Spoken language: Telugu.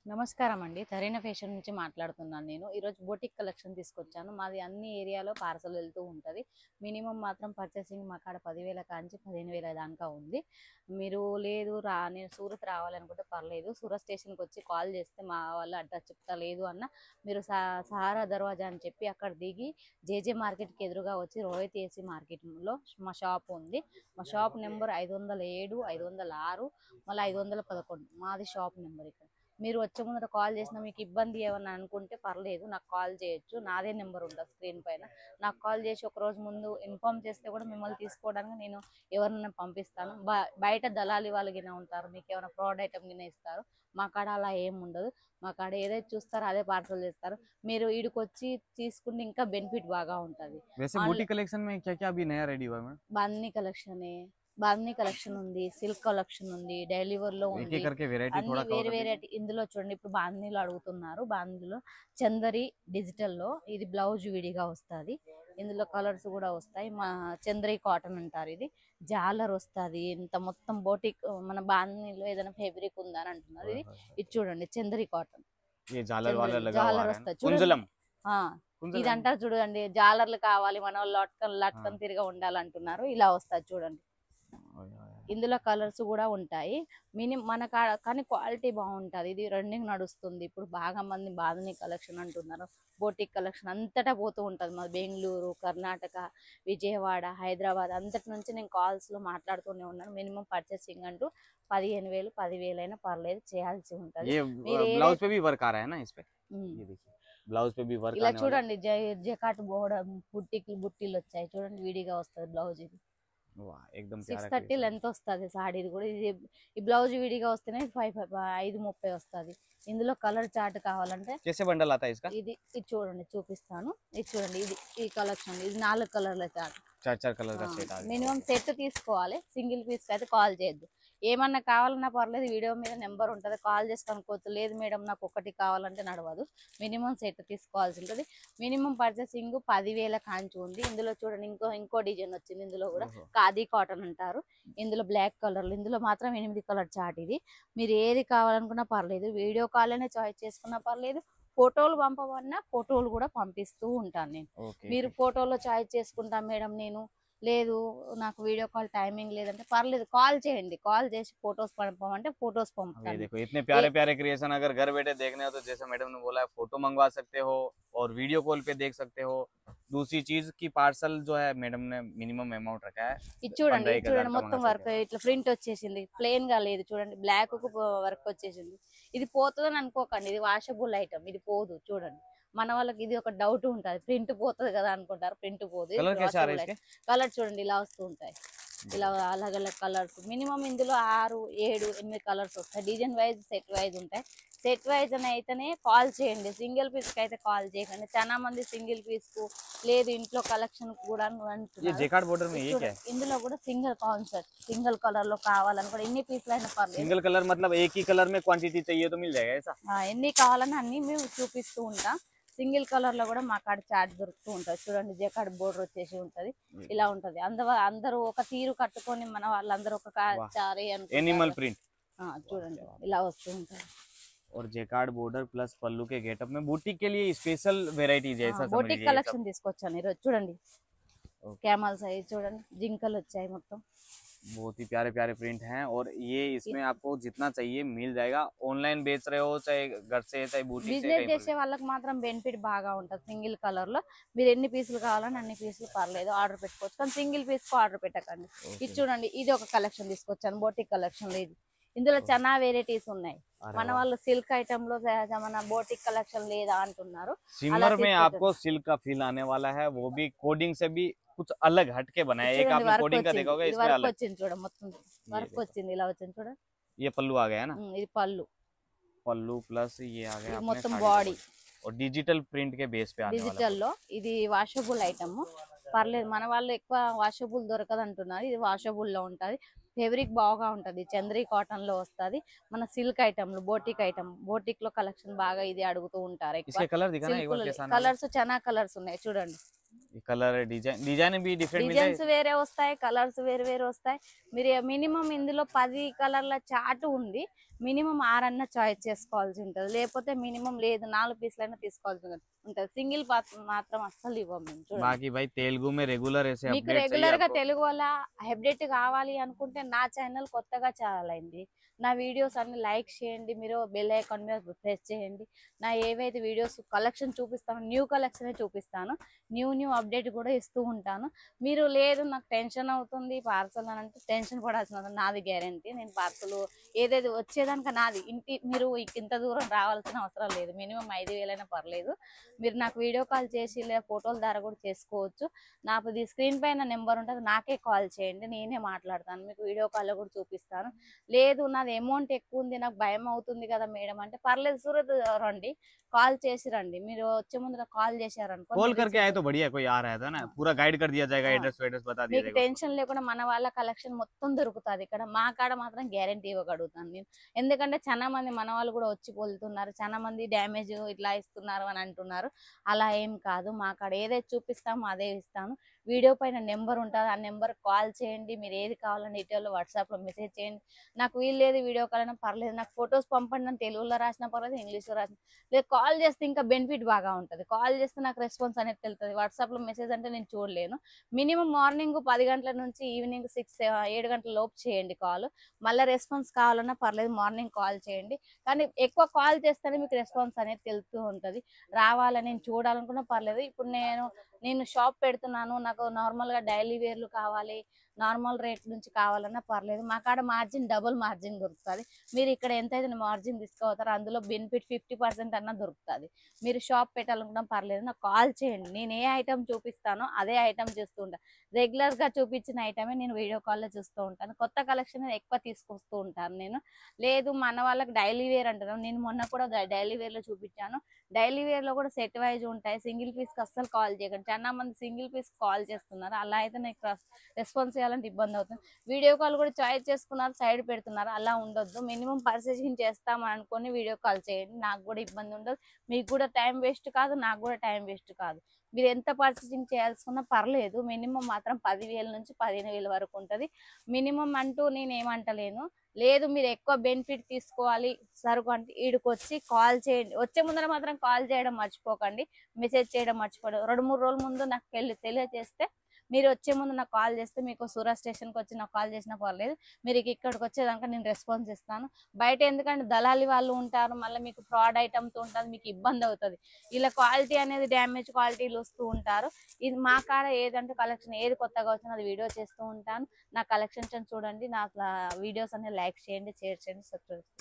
నమస్కారం అండి. తరీనా ఫ్యాషన్ నుంచి మాట్లాడుతున్నాను నేను. ఈరోజు బొటిక్ కలెక్షన్ తీసుకొచ్చాను. మాది అన్ని ఏరియాలో పార్సల్ వెళ్తూ ఉంటది. మినిమమ్ మాత్రం పర్చేసింగ్ మా కాడ 10,000 కాంచి 15,000 దాకా ఉంది. మీరు లేదు నేను సూరత్ రావాలనుకుంటే పర్లేదు. సూరత్ స్టేషన్‌కి వచ్చి కాల్ చేస్తే మా వాళ్ళు అడ్రస్ చెప్తా. లేదు అన్న మీరు సహారా దర్వాజా అని చెప్పి అక్కడ దిగి జేజే మార్కెట్‌కి ఎదురుగా వచ్చి రోహిత్ ఏసీ మార్కెట్‌లో మా షాప్ ఉంది. మా షాప్ నెంబర్ 507, 506 మళ్ళీ 511 మాది షాప్ నెంబర్ ఇక్కడ. మీరు వచ్చే ముందర కాల్ చేసినా మీకు ఇబ్బంది ఏమన్నా అనుకుంటే పర్లేదు, నాకు కాల్ చేయొచ్చు. నాదే నెంబర్ ఉంటుంది స్క్రీన్ పైన. నాకు కాల్ చేసి ఒక రోజు ముందు ఇన్ఫామ్ చేస్తే కూడా మిమ్మల్ని తీసుకోవడానికి నేను ఎవరినైనా పంపిస్తాను. బయట దళాలి వాళ్ళు గిన ఉంటారు, మీకు ఏమైనా ఫ్రాడ్ ఐటమ్ గిన ఇస్తారు. మా కాడ అలా ఏం ఉండదు. మా కాడ ఏదైతే చూస్తారో అదే పార్సల్ చేస్తారు. మీరు ఈడికి వచ్చి తీసుకుంటే ఇంకా బెనిఫిట్ బాగా ఉంటుంది. वैसे बूटी कलेक्शन में क्या क्या अभी नया रेडी हुआ है मैम? బాందిని కలెక్షన్ ఉంది, సిల్క్ కలెక్షన్ ఉంది, డైలీ వేర్ లో एक ఉంది. एक करके वैरायटी అన్ని थोड़ा कवर వేరే कर వేరే दीजिए। ఇందులో చూడండి. ఇప్పుడు బాందిలో అడుగుతున్నారు. బాందిలో చందరి డిజిటల్ లో ఇది బ్లౌజ్ విడిగా వస్తుంది. ఇందులో కలర్స్ కూడా వస్తాయి. మా చంద్రి కాటన్ అంటారు. ఇది జాలర్ వస్తుంది. ఇంత మొత్తం బోటిక్ మన బాందిలో ఏదైనా ఫేబ్రిక్ ఉందా అని అంటున్నారు. ఇది చూడండి చంద్రి కాటన్. ये झालर वाला लगा हुआ జాలర్ है ना? వస్తుంది कुंजलम ఇది कुंजलम అంటారు చూడండి. జాలర్లు కావాలి మన వాళ్ళు లట్కన్ తిరిగా ఉండాలంటున్నారు. ఇలా వస్తుంది చూడండి. ఇందులో కలర్స్ కూడా ఉంటాయి. మన కానీ క్వాలిటీ బాగుంటుంది. ఇది రన్నింగ్ నడుస్తుంది. ఇప్పుడు బాగా మంది బాధని కలెక్షన్ అంటున్నారు. బోటిక్ కలెక్షన్ అంతటా పోతూ ఉంటుంది. మా బెంగళూరు, కర్ణాటక, విజయవాడ, హైదరాబాద్ అంతటి నుంచి నేను కాల్స్లో మాట్లాడుతూనే ఉన్నాను. మినిమం పర్చేసింగ్ అంటూ 15,000 10,000 అయినా పర్లేదు చేయాల్సి ఉంటుంది. ये ब्लाउज पे भी वर्क आ रहा है ना इस पे? ये देखिए ब्लाउज पे भी वर्क ఇలా आने वाला చూడండి. జకాట్ బోర్డర్ బుట్టీలు వచ్చాయి చూడండి. విడిగా వస్తుంది బ్లౌజ్. ఇది है। वाह एकदम प्यारा 630 creation। లెంత్ వస్తుంది సాడీది కూడా. ఇది ఈ బ్లౌజ్ విడిగా వస్తేనే 530 వస్తుంది. ఇందులో కలర్ చార్ట్ కావాలంటే कैसे बंडल आता है इसका? ఇది చూడండి, చూపిస్తాను. ఇది చూడండి, ఇది ఈ కలెక్షన్. ఇది 4 కలర్ల చార్ట్. चार चार कलर का सेट आ गया। మినిమం సెట్ తీసుకోవాలి. సింగిల్ పీస్ కి అయితే కాల్ చేయొద్దు. ఏమన్నా కావాలన్నా పర్లేదు, వీడియో మీద నెంబర్ ఉంటుంది, కాల్ చేసి కనుక్కోవచ్చు. లేదు మేడం నాకు ఒకటి కావాలంటే నడవదు. మినిమం సెట్ తీసుకోవాల్సి ఉంటుంది. మినిమం పర్చేసింగ్ 10,000 కాంచి ఉంది. ఇందులో చూడండి ఇంకో డిజైన్ వచ్చింది. ఇందులో కూడా ఖాదీ కాటన్ అంటారు. ఇందులో బ్లాక్ కలర్లు. ఇందులో మాత్రం 8 కలర్ చార్ట్. ఇది మీరు ఏది కావాలనుకున్నా పర్లేదు, వీడియో కాల్ అనే చాయిస్ చేసుకున్నా పర్లేదు. ఫోటోలు పంపమన్నా ఫోటోలు కూడా పంపిస్తూ ఉంటాను నేను. మీరు ఫోటోలో చాయిస్ చేసుకుంటా మేడం నేను, లేదు నాకు వీడియో కాల్ టైమింగ్ లేదంటే పర్లేదు, కాల్ చేయండి. కాల్ చేసి ఫొటోస్ పంపమంటే ఫొటోస్ ये పంపుతాను. देखो इतने प्यारे प्यारे क्रिएशन अगर घर बैठे देखने हो तो जैसे मैडम ने बोला है फोटो मंगवा सकते हो और वीडियो कॉल पे देख सकते हो। दूसरी चीज की पार्सल जो है मैडम ने मिनिमम अमाउंट रखा है। ఇది చూడండి, 15,000 ఇది చూడండి का మొత్తం मंगा వర్క్ सकते ఇట్లా ప్రింట్ వచ్చేసింది. ప్లెయిన్ గా లేదు చూడండి. బ్లాక్ కు వర్క్ వచ్చేసింది. ఇది పోతుందని అనుకోకండి. ఇది వాషబుల్ ఐటమ్. ఇది పోదు. చూడండి, మన వాళ్ళకి ఇది ఒక డౌట్ ఉంటుంది, ప్రింట్ పోతుంది కదా అనుకుంటారు. ప్రింట్ పోదు. कलर कैसे आ रहे हैं इसके? కలర్ చూడండి ఇలా వస్తూ ఉంటాయి. ఇలా అలగ్ అలగ్ కలర్స్. మినిమం ఇందులో 6, 7, 8 కలర్స్ వస్తాయి. డిజైన్ వైజ్, సెట్ వైజ్ ఉంటాయి. సెట్ వైజ్ అని అయితేనే కాల్ చేయండి. సింగిల్ పీస్ కి అయితే కాల్ చేయకండి. చాలా మంది సింగిల్ పీస్ కు లేదు ఇంట్లో కలెక్షన్ కూడా ये అంటున్నారు. जेकार्ड बॉर्डर में ये क्या है? ఇందులో కూడా సింగిల్ కాన్సెప్ట్, సింగిల్ కలర్ లో కావాలనుకో ఎన్ని పీసులు అయినా పర్లేదు. सिंगल कलर मतलब एक ही कलर में क्वांटिटी चाहिए तो मिल जाएगा ऐसा? ఎన్ని కావాలని అన్ని మేము చూపిస్తూ ఉంటాం. సింగిల్ కలర్ లో కూడా మా కాడ చార్ట్ దొరుకుతూ ఉంటుంది. చూడండి, జకాడ్ బోర్డర్ వచ్చేసి ఉంటది. ఇలా ఉంటది. అందరూ ఒక తీరు కట్టుకొని మన వాళ్ళందరూ ఒక చారీ एनिमल प्रिंट చూడండి ఇలా వస్తూ ఉంటారు. और जेकार्ड बॉर्डर प्लस पल्लू के गेटअप में बूटीक के लिए स्पेशल वेराइटीज है ऐसा समझ బోటిక్ लीजिए ये सब। కలెక్షన్ తీసుకొచ్చాను ఈరోజు. చూడండి క్యామల్ సైజ్ చూడండి, జింకలు వచ్చాయి మొత్తం. बहुत ही प्यारे प्यारे प्रिंट हैं और ये इसमें आपको जितना चाहिए मिल जाएगा। ऑनलाइन बेच रहे हो चाहे घर से चाहे बूटीक से బిజినెస్ कहीं पर చేసే వాళ్ళకి మాత్రం బెనిఫిట్ బాగా ఉంటుంది. సింగిల్ కలర్ లో మీరు ఎన్ని పీసులు కావాలని అన్ని పీసులు పర్లేదు ఆర్డర్ పెట్టుకోవచ్చు. కానీ సింగిల్ పీస్ కు ఆర్డర్ పెట్టకండి. ఇది చూడండి, ఇది ఒక కలెక్షన్ తీసుకొచ్చాను బోటిక్ కలెక్షన్ లో. ఇది ఇందులో చాలా వెరైటీస్ ఉన్నాయి. మన వాళ్ళు సిల్క్ ఐటమ్ లో మన బోటిక్ కలెక్షన్ లేదా అంటున్నారు. सिमर में आपको सिल्क का फील आने वाला है, वो भी कोडिंग से भी कुछ अलग हटके बना है। एक చూడండి आपने వర్క్ कोडिंग का వచ్చింది. देखा होगा, ఇది इसमें వర్క్ अलग వచ్చింది చూడండి, మొత్తం వర్క్ देखो। వచ్చింది. ఇలా వచ్చింది చూడండి. ये पल्लू आ गया है ना? ఇది పళ్ళు. पल्लू प्लस ये आ गया ఇది अपने మొత్తం साड़ी బాడీ का। और डिजिटल प्रिंट के बेस पे आने वाला డిజిటల్ లో. ఇది వాషబుల్ ఐటమ్ పర్లేదు. మన వాళ్ళు ఎక్కువ వాషబుల్ దొరకదు అంటున్నారు. ఇది వాషబుల్ లో ఉంటది. ఫేబ్రిక్ బాగా ఉంటది. చంద్రీ కాటన్ లో వస్తది. మన silk item boutique item, boutique లో కలెక్షన్ బాగా ఇది అడుగుతూ ఉంటారు ఎక్కువ. इसके कलर दिखा ना एक बार कैसा ना కలర్స్ చాలా కలర్స్ ఉన్నాయి చూడండి. कलर है, डिजाइन डिजाइन भी डिफरेंट मिल డిజైన్స్ जाए। వేరే వస్తాయి, కలర్స్ వేరు వేరు వస్తాయి. మీరు మినిమం ఇందులో 10 కలర్ల చార్ట్ ఉంది. మినిమం 6 అన్న చాయిస్ చేసుకోవాల్సి ఉంటుంది. లేకపోతే మినిమం లేదు 4 పీసులైనా తీసుకోవాల్సి ఉంటుంది. సింగిల్ మాత్రం అస్సలు ఇవ్వం మేము. చూడండి, बाकी भाई तेलुगु में रेगुलर ऐसे మీకు अपडेट चाहिए రెగ్యులర్ గా आपको। తెలుగు వల్ల అప్డేట్ కావాలి అనుకుంటే నా ఛానల్ కొత్తగా ఛానల్ అయింది. నా వీడియోస్ అన్ని లైక్ చేయండి, మీరు బెల్ ఐకాన్ మీద ప్రెస్ చేయండి. నా ఏవైతే వీడియోస్ కలెక్షన్ చూపిస్తాను, న్యూ కలెక్షన్ చూపిస్తాను, న్యూ అప్డేట్ కూడా ఇస్తూ ఉంటాను. మీరు లేదు నాకు టెన్షన్ అవుతుంది పార్సల్ అని అంటే టెన్షన్ పడాల్సిన నాది గ్యారంటీ. నేను పార్సల్ ఏదైతే వచ్చేదానికి నాది, ఇంటి మీరు ఇంత దూరం రావాల్సిన అవసరం లేదు. మినిమం 5,000 అయినా పర్లేదు. మీరు నాకు వీడియో కాల్ చేసి లేదా ఫోటోల ద్వారా కూడా చేసుకోవచ్చు. నాది స్క్రీన్ పైన నెంబర్ ఉంటుంది, నాకే కాల్ చేయండి, నేనే మాట్లాడతాను. మీకు వీడియో కాల్లో కూడా చూపిస్తాను. లేదు నాది అమౌంట్ ఎక్కువ ఉంది, నాకు భయం అవుతుంది కదా మేడం అంటే పర్లేదు, సూరత్ రండి, కాల్ చేసి రండి. మీరు వచ్చే ముందు నాకు కాల్ చేశారనుకో, कॉल करके आए तो बढ़िया, कोई आ रहा था ना पूरा गाइड कर दिया जाएगा, हाँ। एड्रेस वेड्रेस बता दिया మీకు जाएगा। టెన్షన్ లేకుండా మన వాళ్ళ కలెక్షన్ మొత్తం దొరుకుతుంది ఇక్కడ. మా కాడ మాత్రం గ్యారంటీ ఇవ్వగలుగుతాను నేను. ఎందుకంటే చాలా మంది మన వాళ్ళు కూడా వచ్చి పోలుతున్నారు, చాలా మంది డ్యామేజ్ ఇట్లా ఇస్తున్నారు అని అంటున్నారు. అలా ఏం కాదు, మా కాడ ఏదైతే చూపిస్తామో అదే ఇస్తాను. వీడియో పైన నెంబర్ ఉంటుంది, ఆ నెంబర్ కాల్ చేయండి. మీరు ఏది కావాలని డీటెయిల్ వాట్సాప్లో మెసేజ్ చేయండి. నాకు వీల్లేదు వీడియో కాల్ అయినా పర్లేదు, నాకు ఫొటోస్ పంపండి అని తెలుగులో రాసినా పర్లేదు, ఇంగ్లీష్లో రాసిన లేదు. కాల్ చేస్తే ఇంకా బెనిఫిట్ బాగా ఉంటుంది. కాల్ చేస్తే నాకు రెస్పాన్స్ అనేది తెలుస్తుంది. వాట్సాప్లో మెసేజ్ అంటే నేను చూడలేను. మినిమం మార్నింగ్ 10 గంటల నుంచి ఈవినింగ్ 7 గంటల లోపు చేయండి కాల్. మళ్ళీ రెస్పాన్స్ కావాలన్నా పర్లేదు, మార్నింగ్ కాల్ చేయండి. కానీ ఎక్కువ కాల్ చేస్తేనే మీకు రెస్పాన్స్ అనేది తెలుస్తూ ఉంటుంది. రావాలని నేను చూడాలనుకున్నా పర్లేదు. ఇప్పుడు నేను షాప్ పెడుతున్నాను, నాకు నార్మల్గా డైలీ వేర్లు కావాలి, నార్మల్ రేట్ నుంచి కావాలన్నా పర్లేదు. మా కాడ మార్జిన్ డబుల్ మార్జిన్ దొరుకుతుంది. మీరు ఇక్కడ ఎంతైతే మార్జిన్ తీసుకోతారో అందులో బెనిఫిట్ 50% అన్నా దొరుకుతుంది. మీరు షాప్ పెట్టాలనుకున్నా పర్లేదు, నాకు కాల్ చేయండి. నేను ఏ ఐటమ్ చూపిస్తానో అదే ఐటమ్ చూస్తూ ఉంటాను. రెగ్యులర్గా చూపించిన ఐటమే నేను వీడియో కాల్లో చూస్తూ ఉంటాను. కొత్త కలెక్షన్ ఎక్కువ తీసుకొస్తూ ఉంటాను నేను. లేదు మన వాళ్ళకి డైలీ వేర్ అంటారు, నేను మొన్న కూడా డైలీ వేర్లో చూపించాను. డైలీ వేర్లో కూడా సెట్ వైజ్ ఉంటాయి. సింగిల్ పీస్కి అస్సలు కాల్ చేయకండి. చాలా మంది సింగిల్ పీస్కి కాల్ చేస్తున్నారు, అలా అయితే నాకు రెస్పాన్స్ చేయాలంటే ఇబ్బంది అవుతుంది. వీడియో కాల్ కూడా చాయిస్ చేసుకున్నారు, సైడ్ పెడుతున్నారు, అలా ఉండొద్దు. మినిమం పర్చేసింగ్ చేస్తామని అనుకొని వీడియో కాల్ చేయండి, నాకు కూడా ఇబ్బంది ఉండదు. మీకు కూడా టైం వేస్ట్ కాదు, నాకు కూడా టైం వేస్ట్ కాదు. మీరు ఎంత పర్చేసింగ్ చేయాల్సుకున్నా పర్లేదు. మినిమం మాత్రం 10,000 నుంచి 15,000 వరకు ఉంటుంది. మినిమం అంటూ నేను ఏమంటలేను. లేదు మీరు ఎక్కువ బెనిఫిట్ తీసుకోవాలి సరుకు అంటే ఈడికొచ్చి కాల్ చేయండి. వచ్చే ముందర మాత్రం కాల్ చేయడం మర్చిపోకండి, మెసేజ్ చేయడం మర్చిపోండి. 2-3 రోజుల ముందు నాకు తెలియజేస్తే, మీరు వచ్చే ముందు నాకు కాల్ చేస్తే, మీకు సూరత్ స్టేషన్కి వచ్చి నాకు కాల్ చేసినా పర్లేదు, మీరు ఇక్కడికి వచ్చేదాకా నేను రెస్పాన్స్ ఇస్తాను. బయట ఎందుకంటే దళాలి వాళ్ళు ఉంటారు, మళ్ళీ మీకు ఫ్రాడ్ ఐటమ్స్ ఉంటుంది, మీకు ఇబ్బంది అవుతుంది. ఇలా క్వాలిటీ అనేది డ్యామేజ్ క్వాలిటీలు వస్తూ ఉంటారు. ఇది మా కాడ ఏదంటే కలెక్షన్ ఏది కొత్తగా వచ్చినా అది వీడియో చేస్తూ ఉంటాను. నా కలెక్షన్స్ చూడండి, నా వీడియోస్ అన్ని లైక్ చేయండి, షేర్ చేయండి, సబ్స్క్రైబ్ చేయండి.